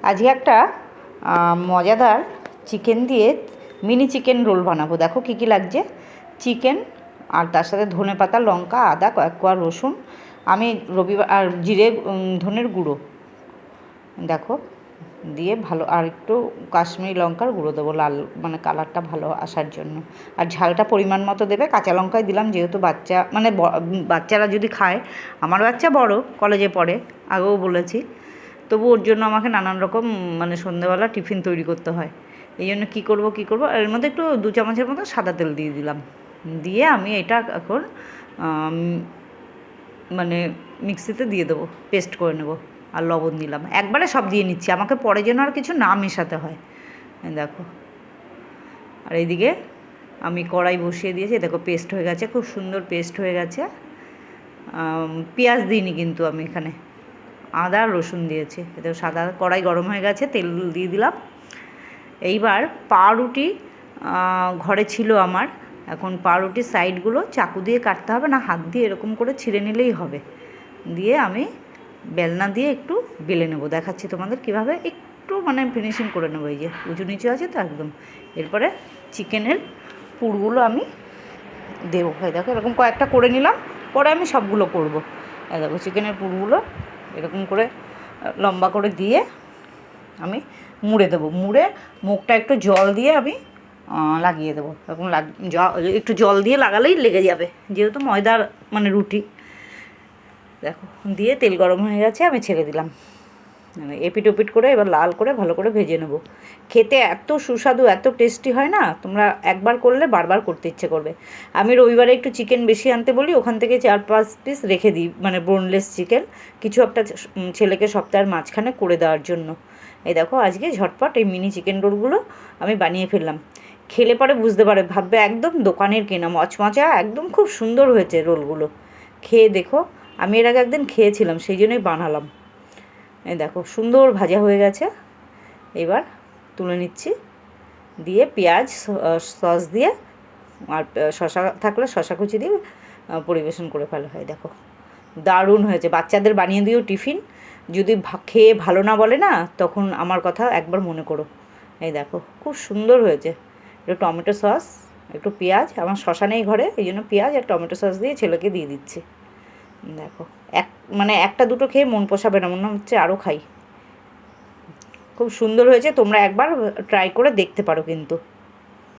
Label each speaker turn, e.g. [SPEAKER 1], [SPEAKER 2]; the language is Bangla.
[SPEAKER 1] আজকে একটা মজাদার চিকেন দিয়ে মিনি চিকেন রোল বানাবো। দেখো কী কী লাগছে। চিকেন আর তার সাথে ধনেপাতা, লঙ্কা, আদা, কয়েক কোয়া রসুন, আমি রবিবার আর জিরে ধনের গুঁড়ো দেখো দিয়ে ভালো, আর একটু কাশ্মীরি লঙ্কার গুঁড়ো দেবো, লাল মানে কালারটা ভালো আসার জন্য। আর ঝালটা পরিমাণ মতো দেবে। কাঁচা লঙ্কাই দিলাম, যেহেতু বাচ্চা মানে বাচ্চারা যদি খায়। আমার বাচ্চা বড়, কলেজে পড়ে, আগেও বলেছি, তবু ওর জন্য আমাকে নানান রকম মানে সন্ধ্যেবেলা টিফিন তৈরি করতে হয়। এই জন্য কী করবো এর মধ্যে একটু 2 চামচের মতো সাদা তেল দিয়ে দিলাম। দিয়ে আমি এটা এখন মানে মিক্সিতে দিয়ে দেবো, পেস্ট করে নেবো। আর লবণ দিলাম, একবারে সব দিয়ে নিচ্ছি, আমাকে পরে যেন আর কিছু না মেশাতে হয়। দেখো, আর এইদিকে আমি কড়াই বসিয়ে দিয়েছি। দেখো পেস্ট হয়ে গেছে, খুব সুন্দর পেস্ট হয়ে গেছে। পেঁয়াজ দিইনি কিন্তু আমি এখানে, আদা রসুন দিয়েছি। এতে সাদা কড়াই গরম হয়ে গেছে, তেল দিয়ে দিলাম। এইবার পাউরুটি ঘরে ছিল আমার। এখন পাউরুটির সাইডগুলো চাকু দিয়ে কাটতে হবে না, হাত দিয়ে এরকম করে ছিঁড়ে নিলেই হবে। দিয়ে আমি বেলনা দিয়ে একটু বেলে নেবো, দেখাচ্ছি তোমাদের কীভাবে। একটু মানে ফিনিশিং করে নেবো, এই যে উঁচু নিচু আছে তো একদম। এরপরে চিকেনের পুরগুলো আমি দেবো। এই দেখো এরকম কয়েকটা করে নিলাম, পরে আমি সবগুলো করবো। এই দেখো চিকেনের পুরগুলো এরকম করে লম্বা করে দিয়ে আমি মুড়ে দেবো। মুড়ে মুখটা একটু জল দিয়ে আমি লাগিয়ে দেবো। এরকম একটু জল দিয়ে লাগালেই লেগে যাবে, যেহেতু ময়দার মানে রুটি। দেখো দিয়ে তেল গরম হয়ে গেছে, আমি ছেড়ে দিলাম। এপিট ওপিট করে এবার লাল করে ভালো করে ভেজে নেবো। খেতে এত সুস্বাদু, এত টেস্টি হয় না, তোমরা একবার করলে বারবার করতে ইচ্ছে করবে। আমি রবিবারে একটু চিকেন বেশি আনতে বলি, ওখান থেকে 4-5 পিস রেখে দিই, মানে বোনলেস চিকেন, কিছু একটা ছেলেকে সপ্তাহের মাঝখানে করে দেওয়ার জন্য। এই দেখো আজকে ঝটপট এই মিনি চিকেন রোলগুলো আমি বানিয়ে ফেললাম। খেলে পরে বুঝতে পারে, ভাববে একদম দোকানের কেনা, মচমচা, একদম খুব সুন্দর হয়েছে রোলগুলো। খেয়ে দেখো, আমি এর আগে একদিন খেয়েছিলাম, সেই জন্যই বানালাম। এই দেখো সুন্দর ভাজা হয়ে গেছে। এবার তুলে নিচ্ছি, দিয়ে পেঁয়াজ সস দিয়ে আর শশা থাকলে শশা কুচি দিয়ে পরিবেশন করে ফেলা হয়। দেখো দারুণ হয়েছে। বাচ্চাদের বানিয়ে দিও টিফিন, যদি খেয়ে ভালো না বলে না, তখন আমার কথা একবার মনে করো। এই দেখো খুব সুন্দর হয়েছে। একটু টমেটো সস, একটু পেঁয়াজ, আমার শশা নেই ঘরে, এই জন্য পেঁয়াজ আর টমেটো সস দিয়ে ছেলেকে দিয়ে দিচ্ছি। দেখো মানে একটা দুটো খেয়ে মন পোষাবে না, মনে হচ্ছে আরও খাই। খুব সুন্দর হয়েছে, তোমরা একবার ট্রাই করে দেখতে পারো কিন্তু।